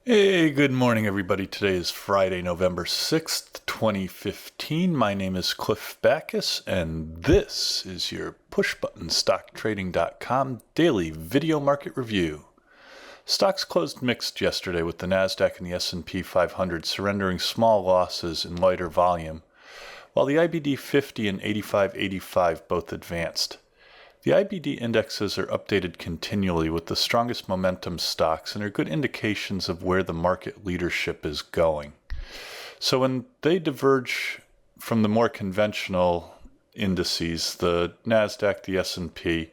Hey, good morning, everybody. Today is Friday, November 6th, 2015. My name is Cliff Backus, and this is your pushbuttonstocktrading.com daily video market review. Stocks closed mixed yesterday with the NASDAQ and the S&P 500 surrendering small losses in lighter volume, while the IBD 50 and 8585 both advanced. The IBD indexes are updated continually with the strongest momentum stocks and are good indications of where the market leadership is going. So when they diverge from the more conventional indices, the NASDAQ, the S&P,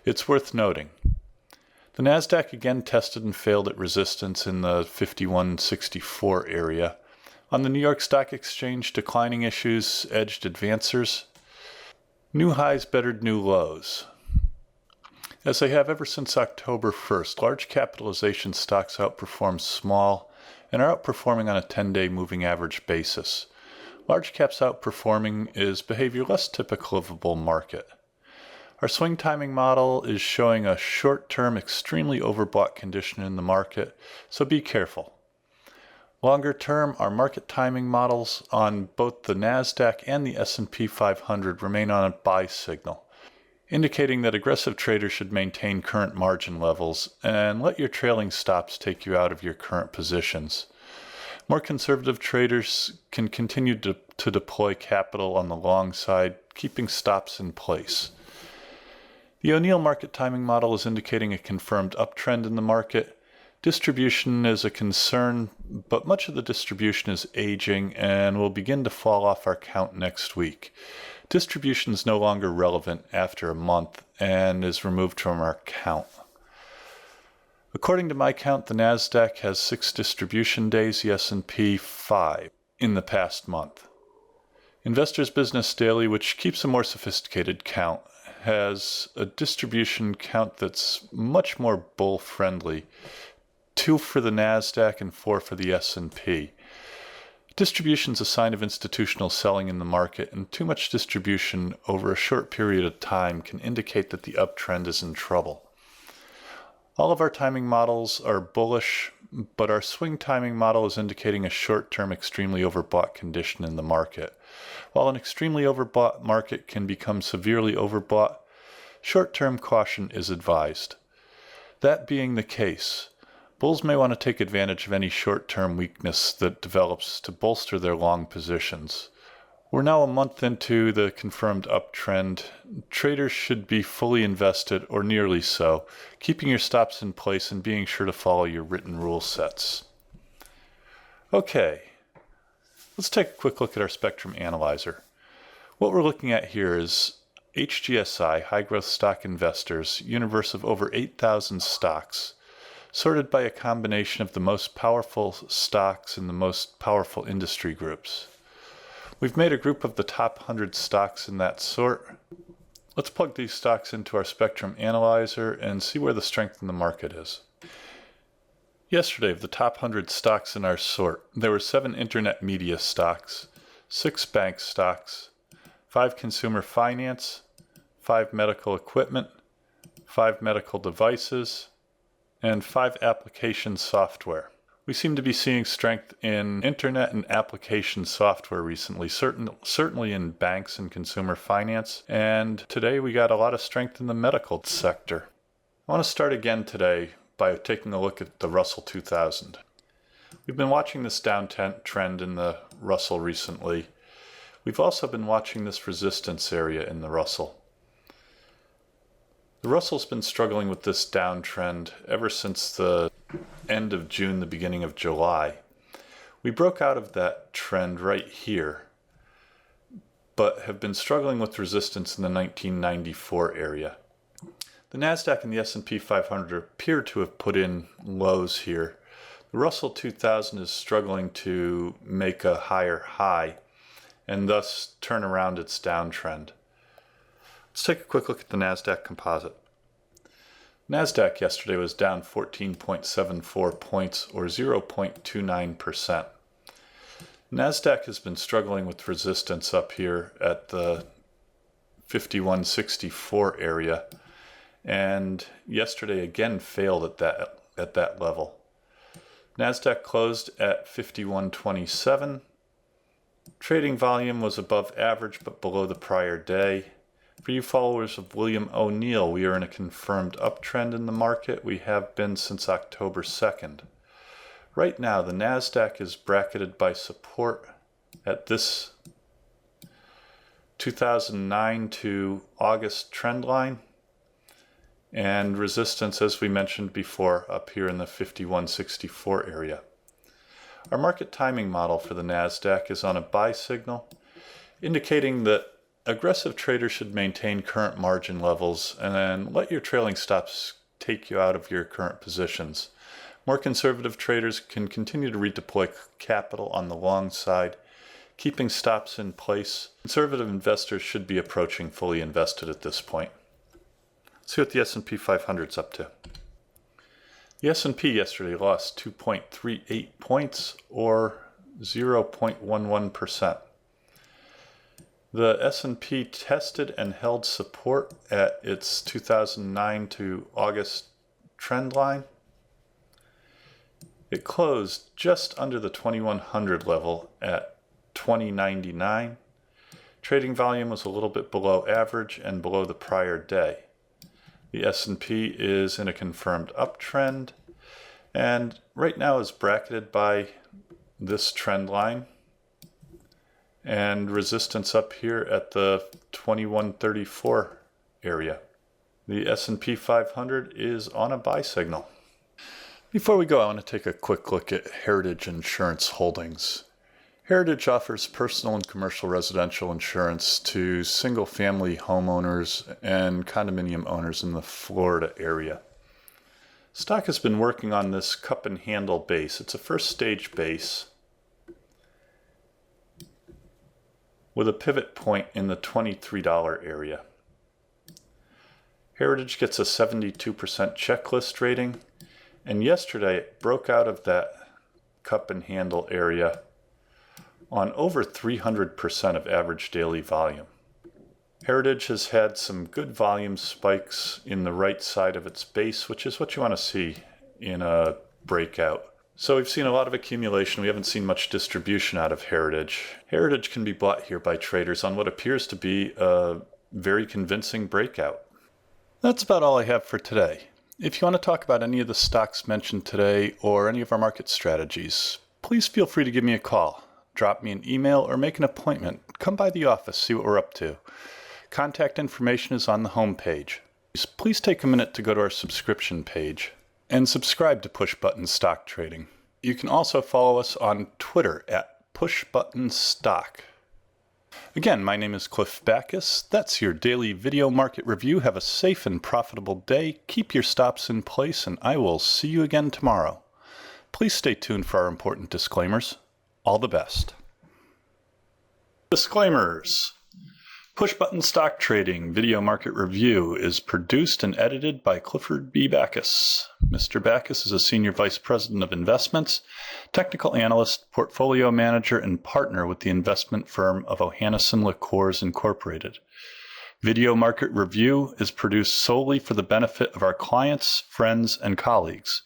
it's worth noting. The NASDAQ again tested and failed at resistance in the 5164 area. On the New York Stock Exchange, declining issues edged advancers. New highs bettered new lows. As they have ever since October 1st, large capitalization stocks outperform small and are outperforming on a 10-day moving average basis. Large caps outperforming is behavior less typical of a bull market. Our swing timing model is showing a short-term, extremely overbought condition in the market, so be careful. Longer term, our market timing models on both the NASDAQ and the S&P 500 remain on a buy signal, indicating that aggressive traders should maintain current margin levels and let your trailing stops take you out of your current positions. More conservative traders can continue to deploy capital on the long side, keeping stops in place. The O'Neill market timing model is indicating a confirmed uptrend in the market. Distribution is a concern, but much of the distribution is aging and will begin to fall off our count next week. Distribution is no longer relevant after a month and is removed from our count. According to my count, the NASDAQ has 6 distribution days, the S&P 5 in the past month. Investors Business Daily, which keeps a more sophisticated count, has a distribution count that's much more bull-friendly. 2 for the NASDAQ and 4 for the S&P. Distribution is a sign of institutional selling in the market, and too much distribution over a short period of time can indicate that the uptrend is in trouble. All of our timing models are bullish, but our swing timing model is indicating a short-term, extremely overbought condition in the market. While an extremely overbought market can become severely overbought, short-term caution is advised. That being the case, bulls may want to take advantage of any short-term weakness that develops to bolster their long positions. We're now a month into the confirmed uptrend. Traders should be fully invested, or nearly so, keeping your stops in place and being sure to follow your written rule sets. Okay, let's take a quick look at our spectrum analyzer. What we're looking at here is HGSI, High Growth Stock Investors, universe of over 8,000 stocks, sorted by a combination of the most powerful stocks and the most powerful industry groups. We've made a group of the top 100 stocks in that sort. Let's plug these stocks into our spectrum analyzer and see where the strength in the market is. Yesterday, of the top 100 stocks in our sort, there were 7 internet media stocks, 6 bank stocks, 5 consumer finance, 5 medical equipment, 5 medical devices, and 5 application software. We seem to be seeing strength in internet and application software recently, certainly in banks and consumer finance, and today we got a lot of strength in the medical sector. I want to start again today by taking a look at the Russell 2000. We've been watching this downtrend in the Russell recently. We've also been watching this resistance area in the Russell. The Russell's been struggling with this downtrend ever since the end of June, the beginning of July. We broke out of that trend right here, but have been struggling with resistance in the 1994 area. The NASDAQ and the S&P 500 appear to have put in lows here. The Russell 2000 is struggling to make a higher high and thus turn around its downtrend. Let's take a quick look at the NASDAQ composite. NASDAQ yesterday was down 14.74 points or 0.29%. NASDAQ has been struggling with resistance up here at the 5164 area, and yesterday again failed at that level. NASDAQ closed at 5127. Trading volume was above average but below the prior day. For you followers of William O'Neill, we are in a confirmed uptrend in the market. We have been since October 2nd. Right now, the NASDAQ is bracketed by support at this 2009 to August trend line and resistance, as we mentioned before, up here in the 5164 area. Our market timing model for the NASDAQ is on a buy signal, indicating that aggressive traders should maintain current margin levels and then let your trailing stops take you out of your current positions. More conservative traders can continue to redeploy capital on the long side, keeping stops in place. Conservative investors should be approaching fully invested at this point. Let's see what the S&P 500 is up to. The S&P yesterday lost 2.38 points or 0.11%. The S&P tested and held support at its 2009 to August trend line. It closed just under the 2100 level at 2099. Trading volume was a little bit below average and below the prior day. The S&P is in a confirmed uptrend and right now is bracketed by this trend line and resistance up here at the 2134 area. The S&P 500 is on a buy signal. Before we go, I want to take a quick look at Heritage Insurance Holdings. Heritage offers personal and commercial residential insurance to single-family homeowners and condominium owners in the Florida area. Stock has been working on this cup and handle base. It's a first stage base with a pivot point in the $23 area. Heritage gets a 72% checklist rating, and yesterday it broke out of that cup and handle area on over 300% of average daily volume. Heritage has had some good volume spikes in the right side of its base, which is what you want to see in a breakout. So we've seen a lot of accumulation. We haven't seen much distribution out of Heritage. Heritage can be bought here by traders on what appears to be a very convincing breakout. That's about all I have for today. If you want to talk about any of the stocks mentioned today or any of our market strategies, please feel free to give me a call, drop me an email, or make an appointment. Come by the office, see what we're up to. Contact information is on the home page. Please take a minute to go to our subscription page and subscribe to Push Button Stock Trading. You can also follow us on Twitter at PushButtonStock. Again, my name is Cliff Backus. That's your daily video market review. Have a safe and profitable day. Keep your stops in place, and I will see you again tomorrow. Please stay tuned for our important disclaimers. All the best. Disclaimers. Push Button Stock Trading Video Market Review is produced and edited by Clifford B. Backus. Mr. Backus is a Senior Vice President of Investments, Technical Analyst, Portfolio Manager, and Partner with the investment firm of Ohannes & LaCours Incorporated. Video Market Review is produced solely for the benefit of our clients, friends, and colleagues.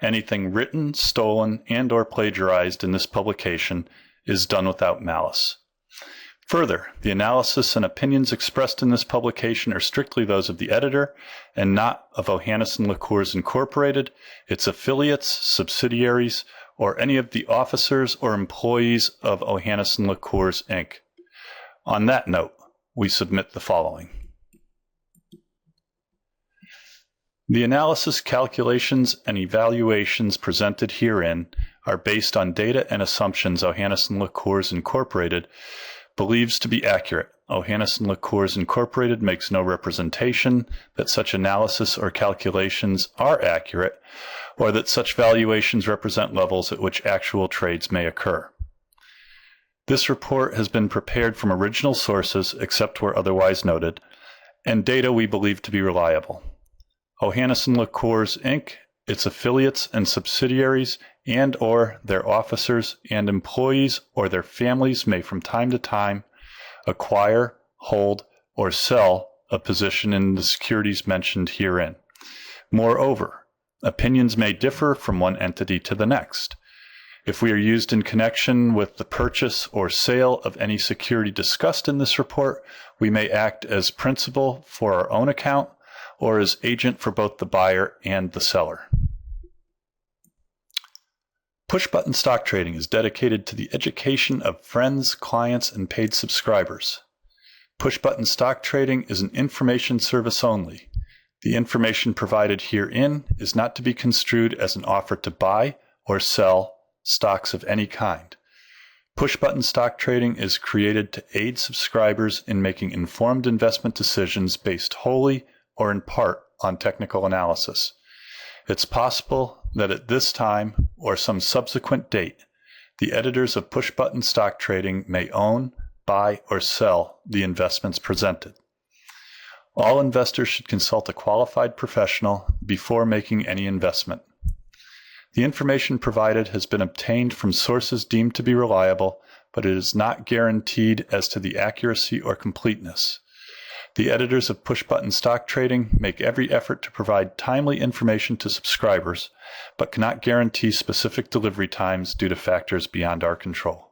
Anything written, stolen, and/or plagiarized in this publication is done without malice. Further, the analysis and opinions expressed in this publication are strictly those of the editor and not of Ohannes & LaCours Incorporated, its affiliates, subsidiaries, or any of the officers or employees of Ohannes & LaCours, Inc. On that note, we submit the following. The analysis, calculations, and evaluations presented herein are based on data and assumptions Ohannes & LaCours Incorporated believes to be accurate. Ohannes & LaCours Incorporated makes no representation that such analysis or calculations are accurate or that such valuations represent levels at which actual trades may occur. This report has been prepared from original sources, except where otherwise noted, and data we believe to be reliable. Ohannes & LaCours, Inc., its affiliates and subsidiaries, and/or their officers and employees or their families may from time to time acquire, hold, or sell a position in the securities mentioned herein. Moreover, Opinions may differ from one entity to the next. If we are used in connection with the purchase or sale of any security discussed in this report, we may act as principal for our own account or as agent for both the buyer and the seller. Push-button stock trading is dedicated to the education of friends, clients, and paid subscribers. Push-button stock trading is an information service only. The information provided herein is not to be construed as an offer to buy or sell stocks of any kind. Push-button stock trading is created to aid subscribers in making informed investment decisions based wholly or in part on technical analysis. It's possible that at this time or some subsequent date, the editors of Push-button stock trading may own, buy, or sell the investments presented. All investors should consult a qualified professional before making any investment. The information provided has been obtained from sources deemed to be reliable, but it is not guaranteed as to the accuracy or completeness. The editors of Push-button stock trading make every effort to provide timely information to subscribers, but cannot guarantee specific delivery times due to factors beyond our control.